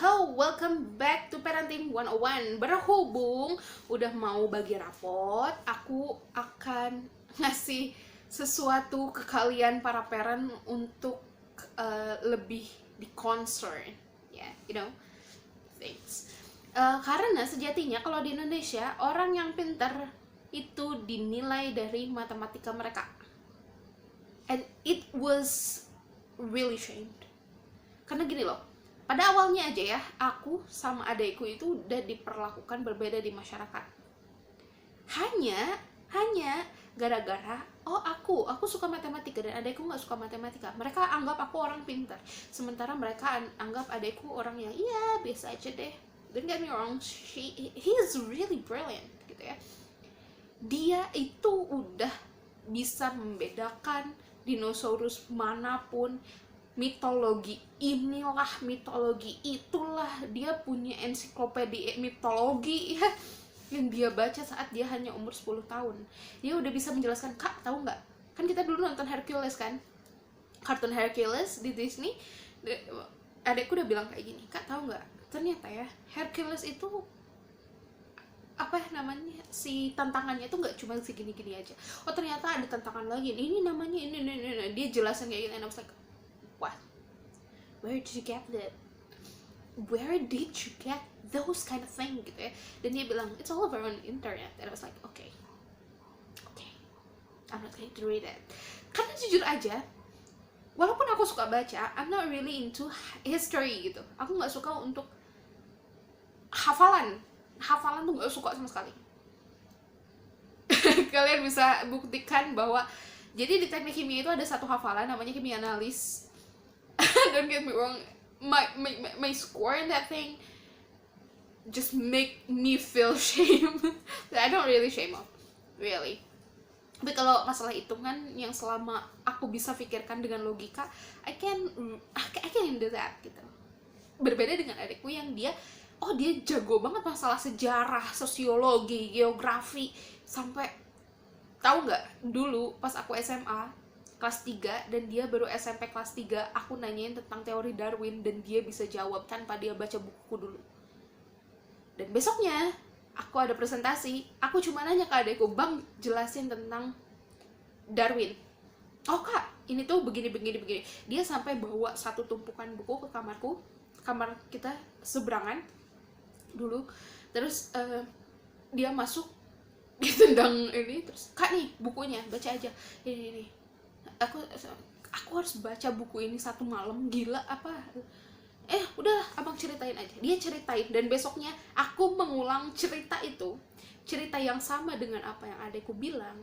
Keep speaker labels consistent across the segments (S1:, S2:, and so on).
S1: Hello, welcome back to Parenting 101. Berhubung udah mau bagi rapot, aku akan ngasih sesuatu ke kalian para parent untuk lebih di concern, things. Karena sejatinya kalau di Indonesia, orang yang pintar itu dinilai dari matematika mereka. And it was really shamed. Karena gini loh, pada awalnya aja ya, aku sama adekku itu udah diperlakukan berbeda di masyarakat. Hanya gara-gara, aku suka matematika dan adekku nggak suka matematika. Mereka anggap aku orang pintar, sementara mereka anggap adekku orang yang biasa aja deh. Don't get me wrong, he is really brilliant gitu ya. Dia itu udah bisa membedakan dinosaurus manapun, mitologi inilah, mitologi itulah. Dia punya ensiklopedia mitologi ya, yang dia baca saat dia hanya umur 10 tahun. Dia udah bisa menjelaskan. Kak, tahu nggak? Kan kita dulu nonton Hercules kan? Kartun Hercules di Disney. Adekku udah bilang kayak gini, Kak, tahu nggak? Ternyata ya, Hercules itu si tantangannya tuh nggak cuma segini-gini aja. Oh, ternyata ada tantangan lagi. Ini namanya ini. Dia jelasin kayak gini, and I was like, what? Where did you get that? Where did you get those kind of thing gitu ya? Dan dia bilang it's all over on the internet. And I was like, okay, I'm not going to read it. Karena jujur aja, walaupun aku suka baca, I'm not really into history gitu. Aku nggak suka untuk hafalan tuh nggak suka sama sekali. Kalian bisa buktikan bahwa jadi di teknik kimia itu ada satu hafalan namanya kimia analis. Don't get me wrong, my score in that thing just make me feel shame. I don't really shame off, really. Tapi kalau masalah hitungan yang selama aku bisa pikirkan dengan logika, I can do that gitu. Berbeda dengan adikku yang dia jago banget masalah sejarah, sosiologi, geografi, sampai tahu nggak, dulu pas aku SMA kelas 3 dan dia baru SMP kelas 3, aku nanyain tentang teori Darwin dan dia bisa jawab tanpa dia baca bukuku dulu. Dan besoknya aku ada presentasi, aku cuma nanya ke adekku, Bang, jelasin tentang Darwin. Oh Kak, ini tuh begini. Dia sampai bawa satu tumpukan buku ke kamar kita seberangan dulu. Terus dia masuk, dia tendang ini, terus, Kak nih bukunya, baca aja. Ini. Aku harus baca buku ini satu malam, gila apa? Udah, abang ceritain aja. Dia ceritain, dan besoknya aku mengulang cerita itu, cerita yang sama dengan apa yang adekku bilang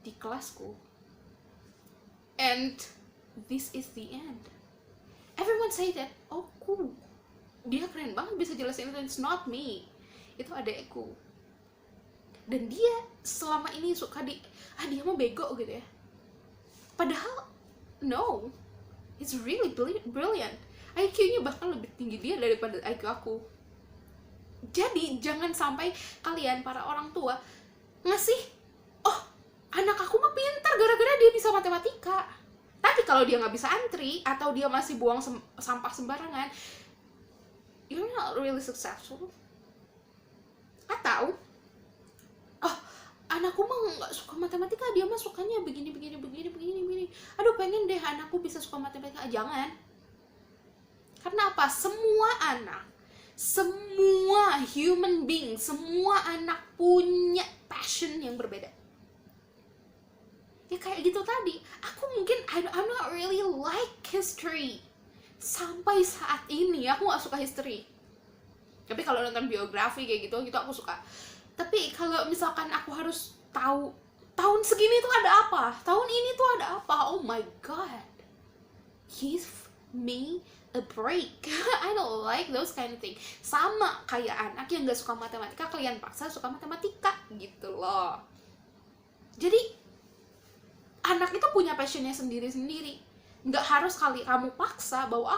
S1: di kelasku. And this is the end. Everyone say that, oh cool, dia keren banget bisa jelasin itu. It's not me, itu adekku. Dan dia selama ini suka dia mah bego gitu ya. Padahal no, he's really brilliant. IQ-nya bahkan lebih tinggi dia daripada IQ aku. Jadi jangan sampai kalian para orang tua ngasih, anak aku mah pintar gara-gara dia bisa matematika. Tapi kalau dia nggak bisa antri atau dia masih buang sampah sembarangan, you're not really successful. Atau anakku mah nggak suka matematika, dia mah sukanya begini. Aduh, pengen deh anakku bisa suka matematika. Jangan. Karena apa? Semua anak, semua human being, semua anak punya passion yang berbeda. Ya kayak gitu tadi, aku mungkin I'm not really like history. Sampai saat ini aku nggak suka history. Tapi kalau nonton biografi kayak gitu aku suka. Tapi kalau misalkan aku harus tahu tahun segini tuh ada apa, tahun ini tuh ada apa, oh my god, give me a break. I don't like those kind of thing. Sama kayak anak yang gak suka matematika, kalian paksa suka matematika gitu loh. Jadi anak itu punya passionnya sendiri-sendiri. Nggak harus kamu paksa bahwa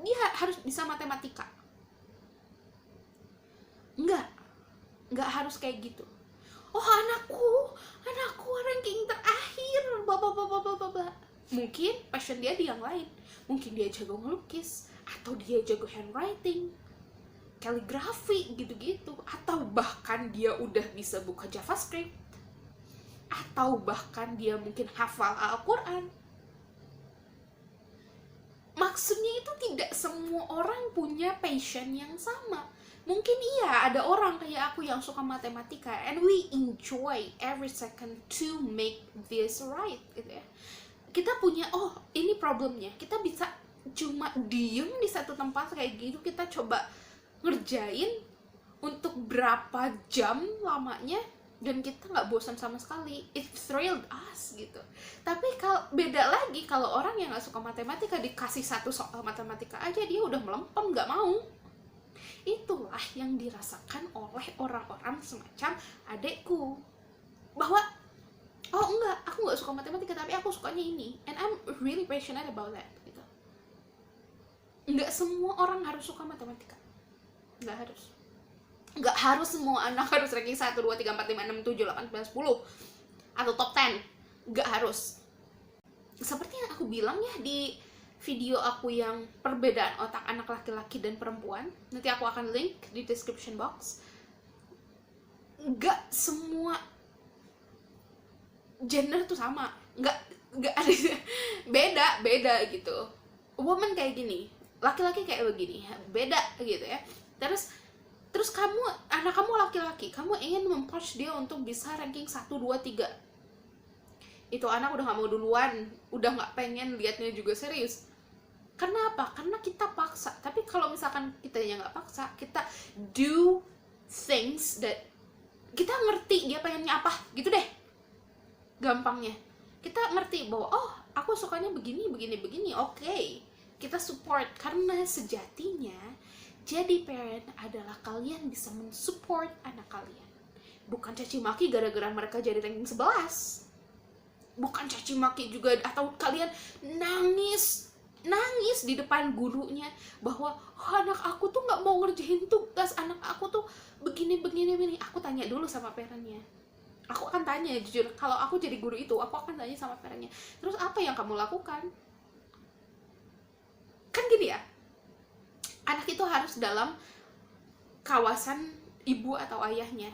S1: dia harus bisa matematika. Nggak harus kayak gitu. Anakku ranking terakhir, mungkin passion dia di yang lain. Mungkin dia jago ngelukis, atau dia jago handwriting, kaligrafi gitu-gitu, atau bahkan dia udah bisa buka JavaScript, atau bahkan dia mungkin hafal Al-Quran. Maksudnya itu tidak semua orang punya passion yang sama. Mungkin iya, ada orang kayak aku yang suka matematika, and we enjoy every second to make this right, gitu ya. Kita punya, oh ini problemnya, kita bisa cuma diem di satu tempat kayak gitu, kita coba ngerjain untuk berapa jam lamanya, dan kita nggak bosan sama sekali. It thrilled us gitu. Tapi kalau beda lagi kalau orang yang nggak suka matematika dikasih satu soal matematika aja dia udah melempem, nggak mau. Itulah yang dirasakan oleh orang-orang semacam adekku, bahwa oh enggak, aku nggak suka matematika tapi aku sukanya ini, and I'm really passionate about that gitu. Nggak semua orang harus suka matematika, nggak harus semua anak harus ranking 1, 2, 3, 4, 5, 6, 7, 8, 9, 10 atau top 10, nggak harus. Seperti yang aku bilang ya di video aku yang perbedaan otak anak laki-laki dan perempuan, nanti aku akan link di description box. Nggak semua gender tuh sama, nggak ada beda gitu. Woman kayak gini, laki-laki kayak begini, beda gitu ya. Terus anak kamu laki-laki, kamu ingin mempush dia untuk bisa ranking 1, 2, 3. Itu anak udah gak mau duluan, udah gak pengen liatnya juga serius. Karena apa? Karena kita paksa. Tapi kalau misalkan kita yang gak paksa, kita do things that kita ngerti dia pengennya apa, gitu deh. Gampangnya. Kita ngerti bahwa, oh aku sukanya begini, oke. Kita support, karena sejatinya jadi parent adalah kalian bisa mensupport anak kalian. Bukan caci maki gara-gara mereka jadi ranking 11. Bukan caci maki juga, atau kalian nangis di depan gurunya bahwa oh, anak aku tuh nggak mau ngerjain tugas, anak aku tuh begini. Aku tanya dulu sama parentnya. Aku akan tanya jujur, kalau aku jadi guru itu aku akan tanya sama parentnya, terus apa yang kamu lakukan? Kan gini ya, anak itu harus dalam kawasan ibu atau ayahnya.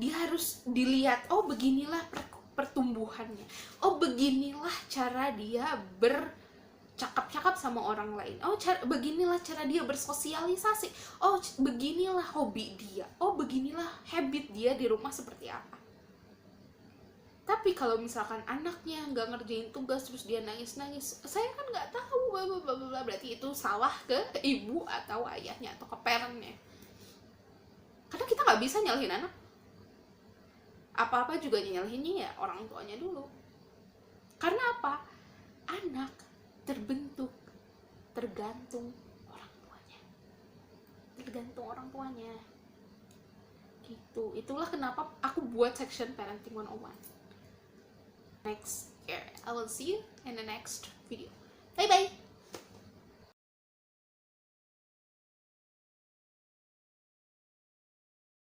S1: Dia harus dilihat, oh beginilah pertumbuhannya, oh beginilah cara dia bercakap-cakap sama orang lain, oh beginilah cara dia bersosialisasi, oh beginilah hobi dia, oh beginilah habit dia di rumah seperti apa. Tapi kalau misalkan anaknya nggak ngerjain tugas terus dia nangis, saya kan nggak tahu, berarti itu salah ke ibu atau ayahnya atau ke parentnya. Karena kita nggak bisa nyalahin anak. Apa-apa juga nyalahinnya ya orang tuanya dulu. Karena apa? Anak terbentuk tergantung orang tuanya. Gitu. Itulah kenapa aku buat section Parenting 101. Next year, I will see you in the next video. Bye bye.